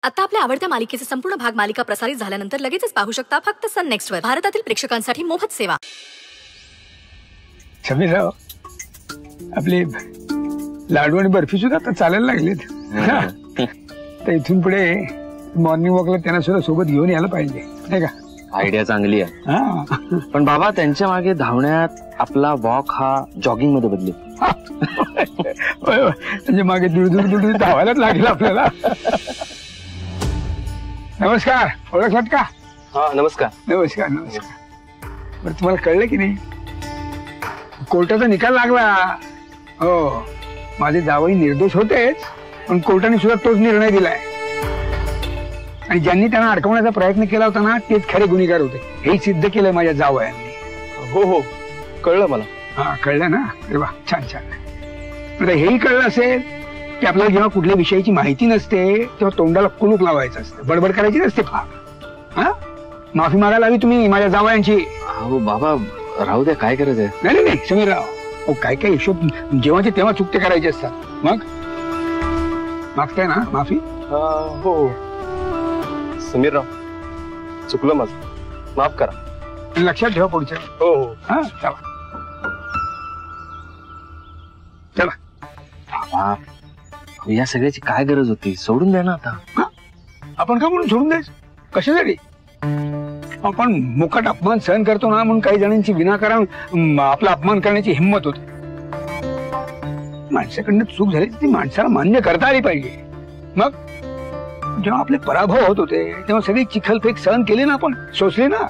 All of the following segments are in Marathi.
आता आपल्या आवडत्या मालिकेचे संपूर्ण भाग मालिका प्रसारित झाल्यानंतर लगेचच पाहू शकता फक्त सन नेक्स्ट वर. भारतातील प्रेक्षकांसाठी मोफत सेवा. समीरराव, आपले लाडू आणि बर्फी सुद्धा आता चालायला लागलेत. तर इथून पुढे मॉर्निंग वॉकला त्यांना सुद्धा सोबत घेऊन यायला पाहिजे, नाही का? आयडिया चांगली आहे. पण बाबा, त्यांच्या मागे धावण्यात आपला वॉक हा जॉगिंग मध्ये बदलेल. म्हणजे मागे दूर धावायलाच लागेल आपल्याला. नमस्कार, ओळखलात का? हा, नमस्कार. नमस्कार नमस्कार. बरं, तुम्हाला कळलं की नाही, कोर्टाचा निकाल लागला. हो, माझे जावई निर्दोष होतेच, पण कोर्टाने सुद्धा तोच निर्णय दिलाय. आणि ज्यांनी त्यांना अडकवण्याचा प्रयत्न केला होता ना, तेच खरे गुन्हेगार होते, हे सिद्ध केलंय माझ्या जावयांनी. हो हो, कळलं मला. हा, कळलं ना? अरे वा, छान छान. आता हेही कळलं असेल की आपल्याला जेव्हा कुठल्या विषयाची माहिती नसते तेव्हा तोंडाला कुलूप लावायचं असतं, बडबड करायची नसते फार. हा, माफी मागायला हवी तुम्ही माझ्या जावयांची. हो बाबा, राहू द्या, काय करायचंय. नाही नाही समीरराव, हो, काय काय हिशोब जेव्हाचे तेव्हा चुकते करायचे असतात. मग मागताय ना माफी? हो समीरराव, चुकलं माझं, माफ करा. लक्षात ठेवा पुढच्या. हो हो. हा, चला चला. बाबा, या सगळ्याची काय गरज होती? सोडून द्या ना आता. आपण का म्हणून सोडून द्यायचं? कशासाठी? आपण मुकाट अपमान सहन करतो ना, म्हणून काही जणांची विनाकारण आपला अपमान करण्याची हिंमत होते. माणसाकडनं चूक झाली ती माणसाला मान्य करता आली पाहिजे. मग जेव्हा आपले पराभव होत होते तेव्हा सगळी चिखलफेक सहन केली ना, आपण सोसली ना.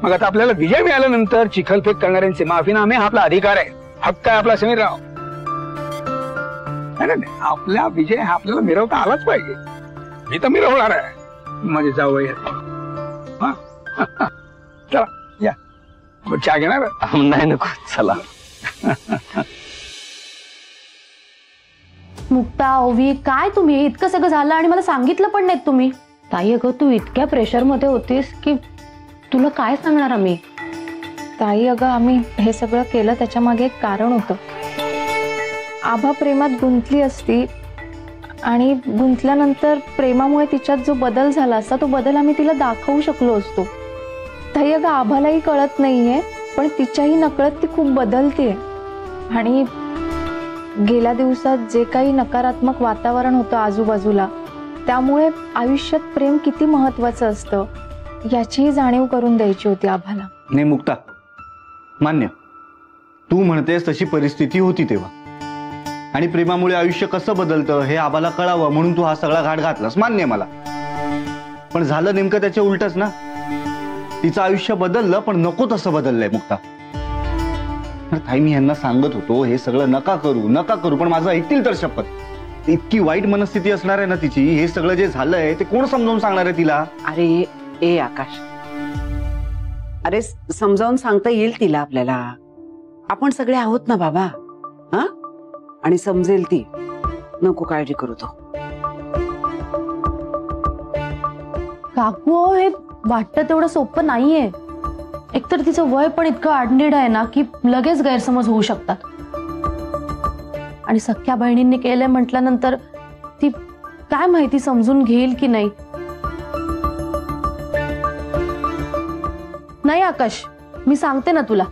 मग आता आपल्याला विजय मिळाल्यानंतर चिखलफेक करणाऱ्यांचे माफीनामे हा आपला अधिकार आहे, हक्क आहे आपला समीरराव. नाही, आपला विजय हा आपल्याला मिरवता आलाच पाहिजे. मी तर मिरवणार आहे माझे जावई. चला या, चहा घेणार? नाही नको, चला. मुक्ता, ओवी, काय तुम्ही इतकं सगळं झालं आणि मला सांगितलं पण नाही तुम्ही. ताई, अगं तू इतक्या प्रेशर मध्ये होतीस की तुला काय सांगणार आम्ही. ताई, अगं आम्ही हे सगळं केलं त्याच्या मागे एक कारण होतं. आभा प्रेमात गुंतली असती आणि गुंतल्यानंतर प्रेमामुळे तिच्यात जो बदल झाला असता तो बदल आम्ही तिला दाखवू शकलो असतो. ताई, अगं आभालाही कळत नाहीये, पण तिच्याही नकळत ती खूप बदलते. आणि गेल्या दिवसात जे काही नकारात्मक वातावरण होतं आजूबाजूला, त्यामुळे आयुष्यात प्रेम किती महत्वाचं असतं याचीही जाणीव करून द्यायची होती आभाला. नाही मुक्ता, मान्य, तू म्हणतेस तशी परिस्थिती होती तेव्हा, आणि प्रेमामुळे आयुष्य कसं बदलतं हे आबाला कळावं म्हणून तू हा सगळा घाट घातलास, मान्य मला. पण झालं नेमकं त्याच्या उलटच ना. तिचं आयुष्य बदललं, पण नको तसं बदललंय मुक्ता. ताई, मी यांना सांगत होतो हे सगळं नका करू, पण माझं ऐकतील तर शपथ. इतकी वाईट मनस्थिती असणार आहे ना तिची, हे सगळं जे झालंय ते कोण समजावून सांगणार आहे तिला? अरे ए आकाश, अरे समजावून सांगता येईल तिला आपल्याला. आपण सगळे आहोत ना बाबा. हा, आणि समजेल ती, नको काळजी करू तो. काकू, हे वाटतं तेवढं सोपं नाहीये. एकतर तिचं वय पण इतकं आडनीड आहे ना की लगेच गैरसमज होऊ शकतात. आणि सख्या बहिणींनी केलंय म्हटल्यानंतर ती काय माहिती समजून घेईल की नाही. नाही आकाश, मी सांगते ना तुला,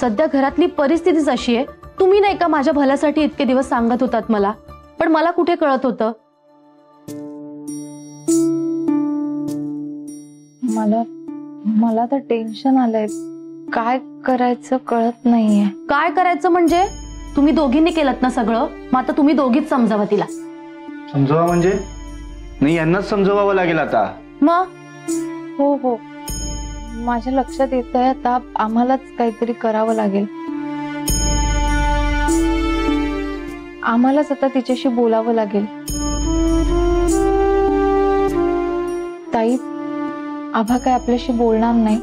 सध्या घरातली परिस्थितीच अशी आहे. तुम्ही नाही का माझ्या भल्यासाठी इतके दिवस सांगत होतात मला, पण मला कुठे कळत होतं. मला तर टेन्शन आलंय, काय करायचं कळत नाहीये. काय करायचं म्हणजे? तुम्ही दोघींनी केलं ना सगळं, मग आता तुम्ही दोघीच समजावा तिला. समजावा म्हणजे? नाही, यांनाच समजवावं लागेल आता. मग? हो हो, माझ्या लक्षात येतंय आता आम्हालाच काहीतरी करावं लागेल. आम्हालाच आता तिच्याशी बोलावं लागेल. ताई, आभा काय आपल्याशी बोलणार नाही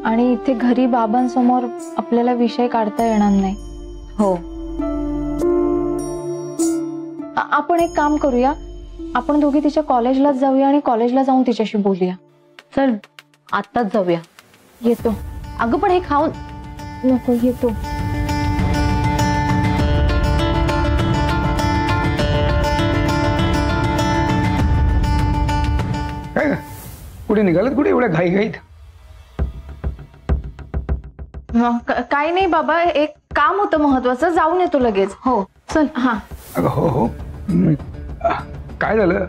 आणि इथे घरी बाबांसमोर आपल्याला विषय काढता येणार नाही. हो, आपण एक काम करूया, आपण दोघी तिच्या कॉलेजलाच जाऊया आणि कॉलेजला जाऊन तिच्याशी बोलूया. चल, आत्ताच जाऊया. येतो. अगं पण हे खाऊन नको, येतो. कुठे निघालात, कुठे एवढ्या घाईघाईत? काही नाही बाबा, एक काम होतं महत्वाचं, जाऊन येतो लगेच. हो चल. हा अगं हो हो. काय झालं?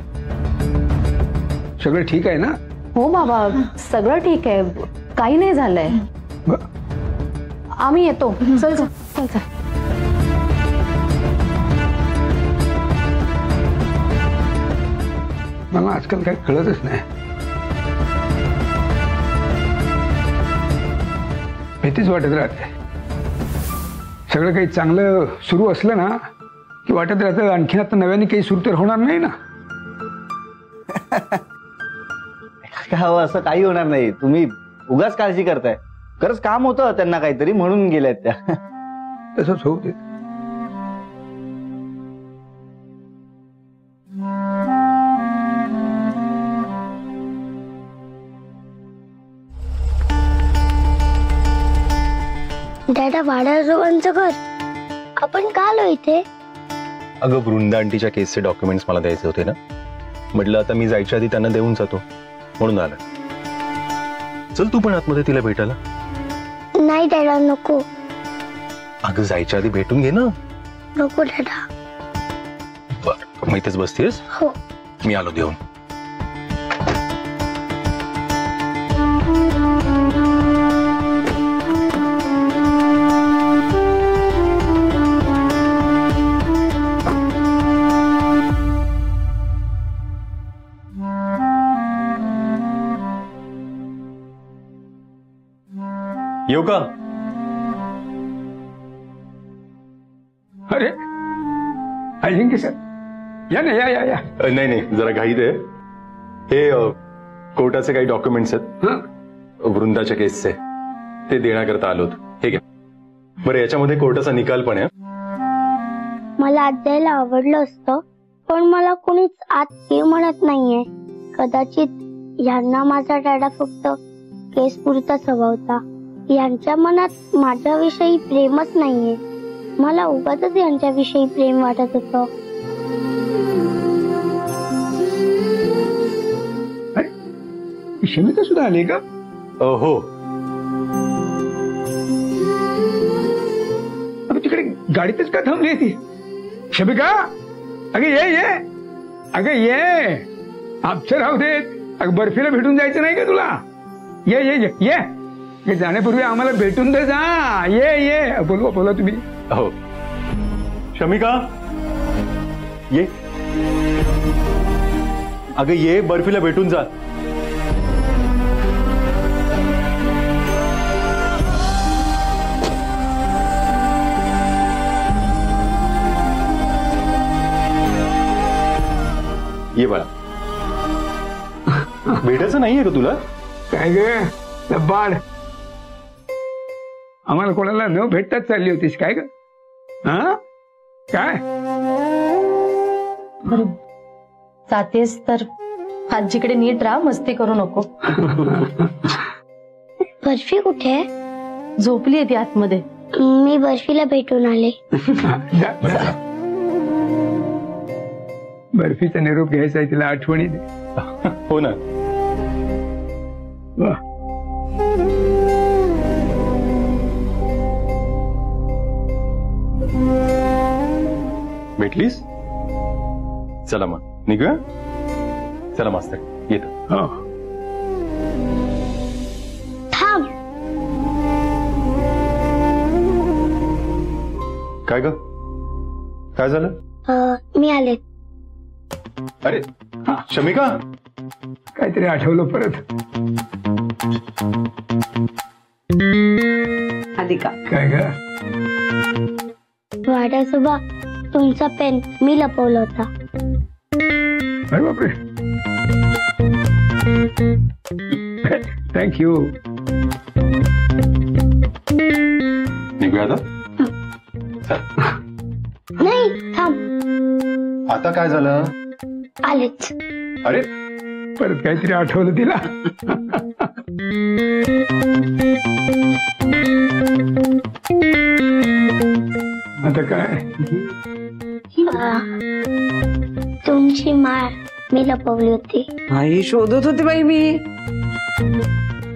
सगळं ठीक आहे ना? हो बाबा, सगळं ठीक आहे, काही नाही झालंय. आम्ही येतो. चल चल चल चल. मला आजकाल काही कळतच नाही. भीतीच वाटत राहते. सगळं काही चांगलं सुरू असलं ना की वाटत राहतं आणखी आता नव्याने काही सुरू तर होणार नाही ना. असं काही होणार नाही, तुम्ही उगाच काळजी करताय. खरंच काम होतं त्यांना काहीतरी म्हणून गेल्यात त्या. तसंच होऊ दे. दादा, वाडाजोबांचं घर, आपण का आलो इथे? अगं वृंदा आंटीच्या केसचे डॉक्युमेंट्स मला द्यायचे होते ना, म्हटलं आता मी जायच्या आधी त्यांना देऊन जातो म्हणून आलं. चल तू पण आतमध्ये तिला भेटायला. नाही दादा, नको. अगं जायच्या आधी भेटून घे ना. नको दादा. बर, मग इथेच बसतेस? हो. मी आलो देऊन. येऊ का? अरे अजिंक्य सर, या ना, या या या. नाही नाही, जरा घाईत आहे. हे कोर्टाचे काही डॉक्युमेंट्स आहेत वृंदाच्या केसचे, ते देण्याकरता आलोत. हे घ्या. बरं, याच्यामध्ये कोर्टाचा निकाल पण आहे. मला आत जायला आवडलं असतं, पण मला कोणीच आत ये म्हणत नाहीये. कदाचित यांना माझा दादा फक्त केस पुरताच हवा होता. यांच्या मनात माझ्याविषयी प्रेमच नाहीये. मला उगाचच यांच्याविषयी प्रेम वाटत होतं. शमिका सुद्धा आली का? हो. अगं तिकडे गाडीतच का थांबली ती? शमिका, अगं ये ये, अगं ये. आपचं राहू देत. अगं बर्फीला भेटून जायचं नाही का तुला? ये ये ये ये. जाण्यापूर्वी आम्हाला भेटून दे जा. ये ये. बोलवा बोला तुम्ही. हो. शमिका ये. अगं ये, बर्फीला भेटून जा. ये बाळा. भेटायचं नाहीये का तुला? काय ग लबाड, आम्हाला कोणाला न भेटताच चालली होतीस काय ग? हा काय? जातेस तर आजीकडे नीट राहा, मस्ती करू नको. बर्फी कुठे? झोपली आहे ती आतमध्ये. मी बर्फीला भेटून आले. बर्फीचा निरोप घ्यायचा आहे, तिला आठवणी दे. हो ना. भेटलीस? चला मग निघूया. चला मास्तर, येतो. थांब. काय ग? काय झालं? मी आले. अरे शमिका, काहीतरी आठवलं परत. आली का? काय ग? वाड्यासोबा, तुमचा पेन मी लपवला होता. अरे बापरे, थँक्यू. निघूया आता. नाही, थांब. आता काय झालं? आलेच. अरे परत काहीतरी आठवलं तिला. आता काय? तुमची माळ मी लपवली होती. भाई शोधत होते बाई मी.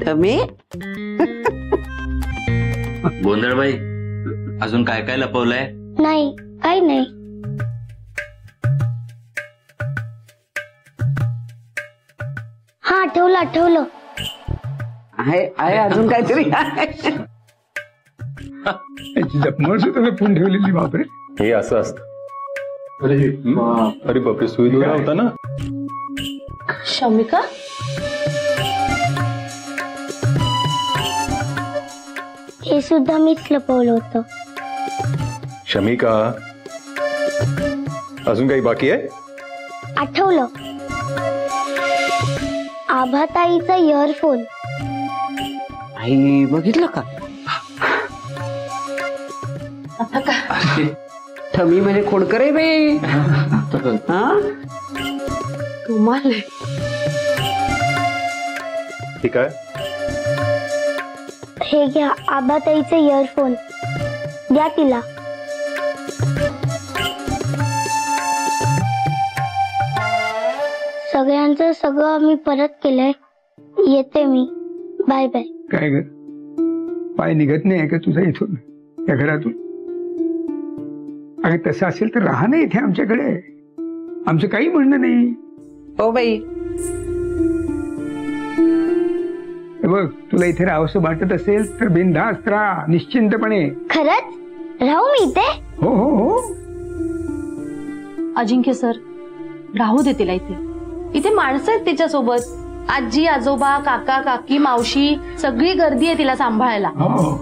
तमे गोंधळबाई, अजून काय काय लपवलंय? नाही, काही नाही. हा, आठवलं. आहे अजून काहीतरी आहे. जपमळ सुद्धा लपवून ठेवलेली. बापरे, हे असं असतं. अरे बापरे, सुई दोरा होता ना. शमिका, हे सुद्धा मीच लपवलं होतं. शमिका, अजून काही बाकी आहे? आठवलं, आभाताईचा इयरफोन. आई बघितलं का? आता का? थमी म्हणजे खोडकर आहे बाई. हा, तुम्हाला ठीक आहे. हे घ्या, आभाताईचे इयरफोन. द्या तिला. सगळ्यांचं सगळं मी परत केलंय. येते मी. Bye bye. काय ग, पाय निघत नाही का तुझा इथून, या घरातून? अगं तसं असेल तर राहा ना इथे आमच्याकडे. आमचं काही म्हणणं नाही. हो बाई. हे बघ, तुला इथे राहावंसं वाटत असेल तर बिनधास्त राहा, निश्चिंतपणे. खरंच राहू मी इथे? हो हो हो. अजिंक्य सर, राहू दे तिला इथे. इथे माणसं आहेत तिच्यासोबत. आजी, आजोबा, काका, काकी, मावशी, सगळी गर्दी आहे तिला सांभाळायला. हो.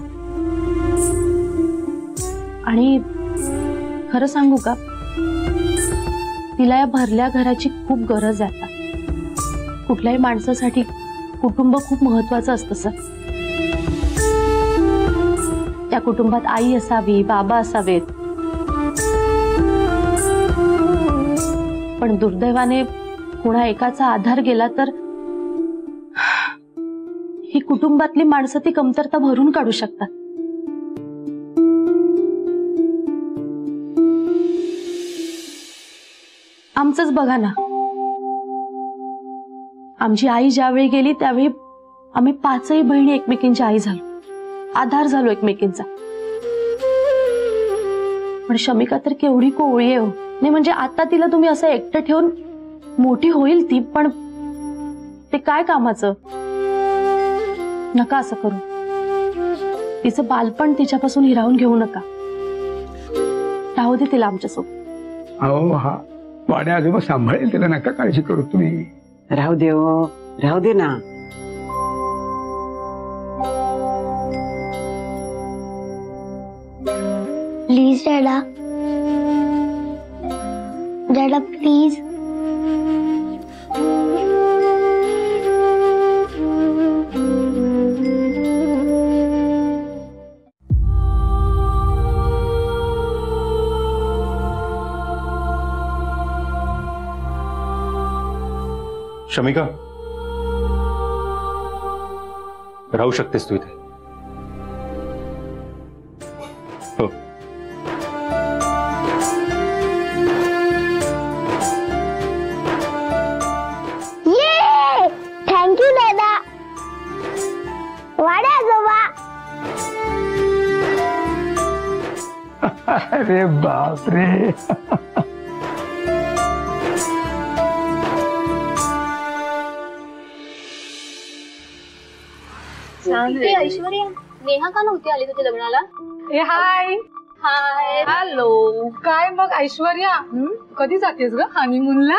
आणि खरं सांगू का, तिला या भरल्या घराची खूप गरज आहे आता. कुठल्याही माणसासाठी कुटुंब खूप महत्वाचं असतं सर. त्या कुटुंबात आई असावी, बाबा असावेत. पण दुर्दैवाने कुणा एकाचा आधार गेला तर ही कुटुंबातली माणसं ती कमतरता भरून काढू शकतात. आमचंच बघा ना, आमची आई ज्यावेळी गेली त्यावेळी आम्ही 5ही बहिणी एकमेकींची आई झालो, आधार झालो एकमेकींचा. पण शमिका तर केवढी कोवळी आहे हो. नाही म्हणजे आता तिला तुम्ही असं एकटं ठेवून, मोठी होईल ती, पण ते काय कामाचं? नका असं करू. तिचं बालपण तिच्यापासून हिरावून घेऊ नका. राहू दे तिला आमच्यासोबत. हो, हा वाड्या आजोबा सांभाळेल तिला, नका काळजी करू तुम्ही. राहू दे हो, राहू दे ना. Please daddy, daddy please. Shamika, राहू शकतेस तू इथे. हो. ये, थँक्यू दादा. वाड्या आजोबा. अरे बापरे. ऐश्वर्या, नेहा का नव्हती आली तुझ्या लग्नाला? हाय. हाय. हॅलो. काय मग ऐश्वर्या, कधी जातेस ग हनीमूनला?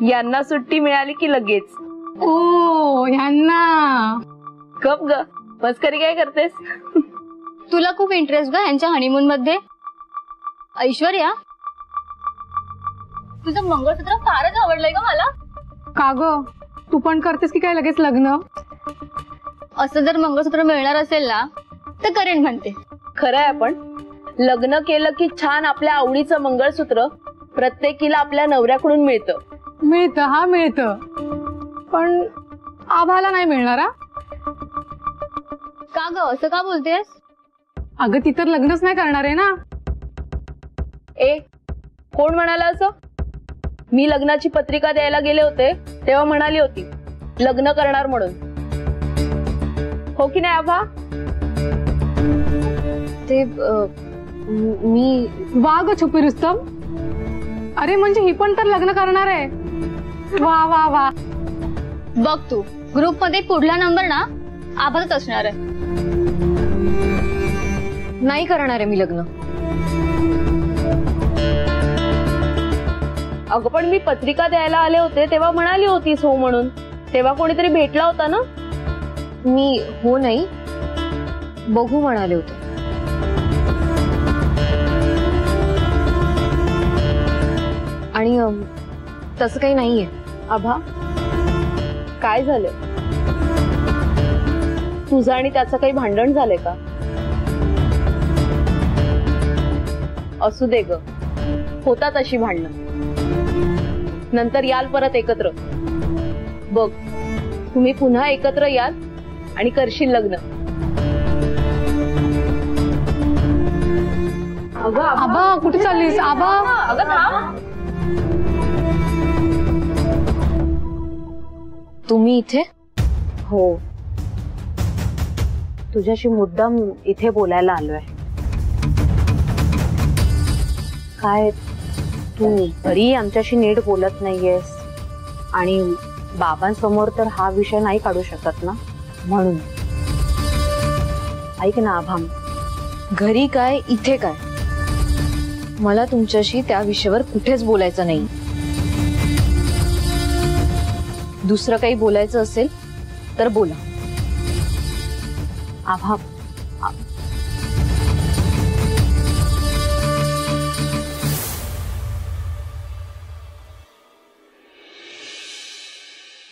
यांना सुट्टी मिळाली की लगेच. ओ, ह्यांना. गप ग, मस्करी काय करतेस? तुला खूप इंटरेस्ट ग ह्यांच्या हनीमून मध्ये. ऐश्वर्या, तुझं मंगळसूत्र फारच आवडलंय ग मला. का ग, तू पण करतेस की काय लगेच लग्न? असं जर मंगळसूत्र मिळणार असेल ना तर करेन म्हणते. खरंय, आपण लग्न केलं की छान आपल्या आवडीचं मंगळसूत्र प्रत्येकीला आपल्या नवऱ्याकडून मिळतं. मिळतं, हा मिळतं, पण आभाला नाही मिळणार. का ग, असं का बोलतेस? अगं ती तर लग्नच नाही करणार आहे ना. ए, कोण म्हणाला असं? मी लग्नाची पत्रिका द्यायला गेले होते तेव्हा म्हणाली होती लग्न करणार म्हणून, हो की नाही आभा? ते मी वा ग छुपी रुस्तम, अरे म्हणजे ही पण तर लग्न करणार आहे. वा वा वा. बघ तू ग्रुप मध्ये पुढला नंबर ना आभाच असणार आहे. नाही करणार आहे मी लग्न. अगं पण मी पत्रिका द्यायला आले होते तेव्हा म्हणाली होतीस हो म्हणून. तेव्हा कोणीतरी भेटला होता ना. मी हो नाही बघू म्हणाले होते. आणि तसं काही नाहीये. आभा काय झालं? तुझं आणि त्याचं काही भांडण झालंय का? असू दे ग, होतात अशी भांडणं. नंतर याल परत एकत्र. बघ तुम्ही पुन्हा एकत्र याल आणि करशील लग्न. अगं आबा कुठे चाललीस? आबा अगं थांब. तुम्ही इथे? हो, तुझ्याशी मुद्दाम इथे बोलायला आलोय. काय तू घरी आमच्याशी नीट बोलत नाहीयेस आणि बाबांसमोर तर हा विषय नाही काढू शकत ना, म्हणून. ऐक ना आभाम, घरी काय इथे काय, मला तुमच्याशी त्या विषयावर कुठेच बोलायचं नाही. दुसरं काही बोलायचं असेल तर बोला. आभा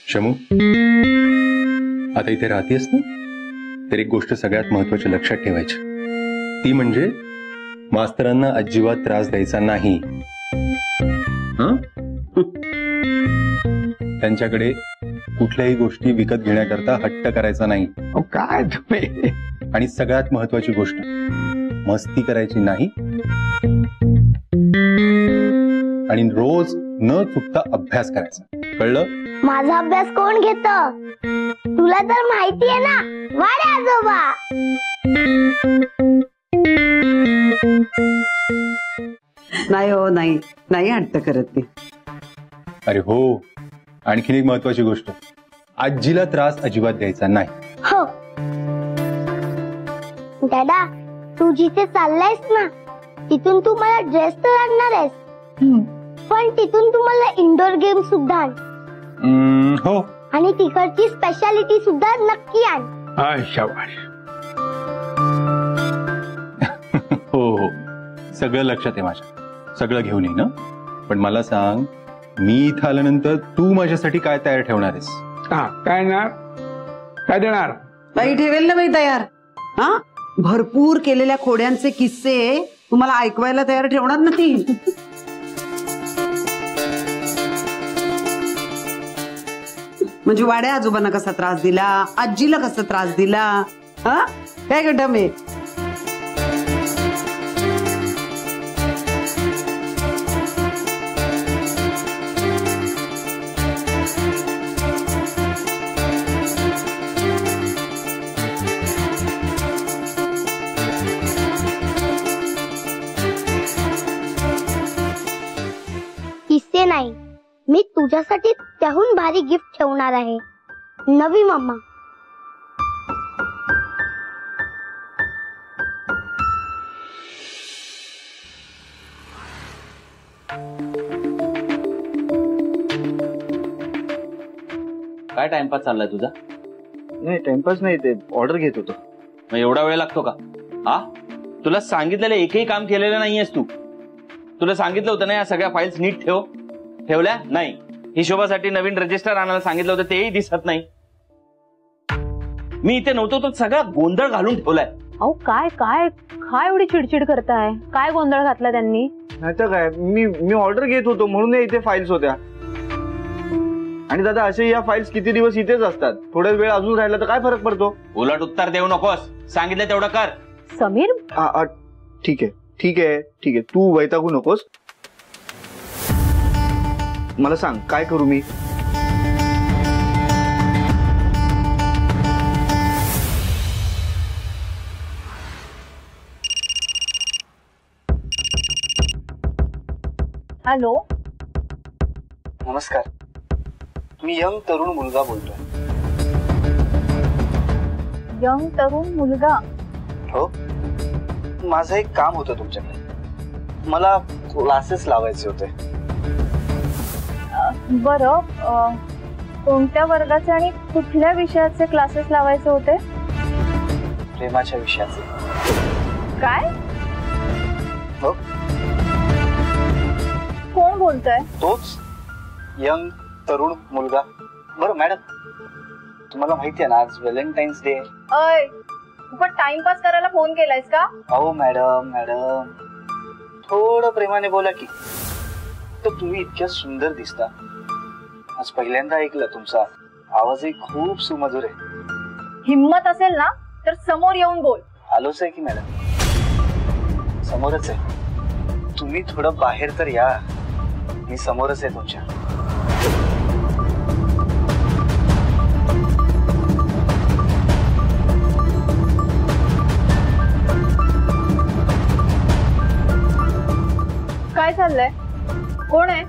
शमू, आता इथे राहतेस ना, तर एक गोष्ट सगळ्यात महत्वाची लक्षात ठेवायची. ती म्हणजे मास्तरांना अजिबात त्रास द्यायचा नाही. त्यांच्याकडे कुठल्याही गोष्टी विकत घेण्याकरता हट्ट करायचा नाही. काय तुम्ही. आणि सगळ्यात महत्वाची गोष्ट, मस्ती करायची नाही आणि रोज न चुकता अभ्यास करायचा. कळलं? माझा अभ्यास कोण घेत? तुला तर माहिती आहे ना, वाडे आजोबा. नाही हो, नाही नाही हट्ट करत ती. अरे हो, आणखीन एक महत्वाची गोष्ट, आजीला त्रास अजिबात द्यायचा नाही. हो दादा, तू जिथे चाललायस ना तिथून तू मला ड्रेस तर आणणार आहेस, पण तिथून तू मला इंडोर गेम सुद्धा आण. हो, आणि तिकडची स्पेशालिटी सुद्धा नक्की आण. शाबाश. हो हो, सगळं लक्षात आहे माझ्या. सगळं घेऊन ये ना. पण मला सांग, मी इथं आल्यानंतर तू माझ्यासाठी काय तयार ठेवणार आहेस? काय ना, काय देणार? बाई ठेवेल ना बाई तयार. हा, भरपूर केलेल्या खोड्यांचे किस्से तुम्हाला ऐकवायला तयार ठेवणार ना ती. म्हणजे वाड्या आजोबांना कसा त्रास दिला, आजीला कसा त्रास दिला. हा काय गड्डा मे. किस्से नाही, मी तुझ्यासाठी त्याहून भारी गिफ्ट ठेवणार आहे. नवी मम्मा. काय टाइमपास चाललाय तुझा? नाही टाइमपास नाही, ते ऑर्डर घेत होतो. मग एवढा वेळ लागतो का? हा, तुला सांगितलेलं एकही काम केलेलं नाहीयेस तू. तुला सांगितलं होतं ना या सगळ्या फाईल्स नीट ठेव. ठेवल्या नाही? हिशोबासाठी नवीन रजिस्टर आणायला सांगितलं होतं, तेही दिसत नाही. मी इथे नव्हतो तर सगळा गोंधळ घालून ठेवलाय. अहो काय काय काय एवढी चिडचिड करताय? काय गोंधळ घातला त्यांनी? नाही तर काय, मी ऑर्डर घेत होतो म्हणून इथे फाईल्स होत्या. आणि दादा असे या फाईल्स किती दिवस इथेच असतात, थोडा वेळ अजून राहिला तर काय फरक पडतो? उलट उत्तर देऊ नकोस, सांगितलं तेवढं कर. समीर ठीक आहे ठीक आहे ठीक आहे, तू वैतागू नकोस. मला सांग काय करू मी? हॅलो, नमस्कार, मी यंग तरुण मुलगा बोलतोय. यंग तरुण मुलगा? हो, माझं एक काम होतं तुमच्याकडे. मला क्लासेस लावायचे होते. बरं, कोणत्या वर्गाचे आणि कुठल्या विषयाचे क्लासेस लावायचे होते? प्रेमाच्या विषयाचे. काय? हो, कोण बोलतोय? तोच यंग तरुण मुलगा. बरं मॅडम, तुम्हाला माहिती आहे ना आज व्हॅलेंटाईन्स डे. अय, पण टाइमपास करायला फोन केलायस का? अहो मॅडम, थोडं प्रेमाने बोला की. तर तुम्ही इतक्या सुंदर दिसता. आज पहिल्यांदा ऐकलं तुमचा आवाजही खूप सुमधुर आहे. हिम्मत असेल ना तर समोर येऊन बोल. आलोच आहे की मॅडम, समोरच आहे. तुम्ही थोडं बाहेर तर या, मी समोरच आहे तुमच्या. काय चाललंय? कोण आहे?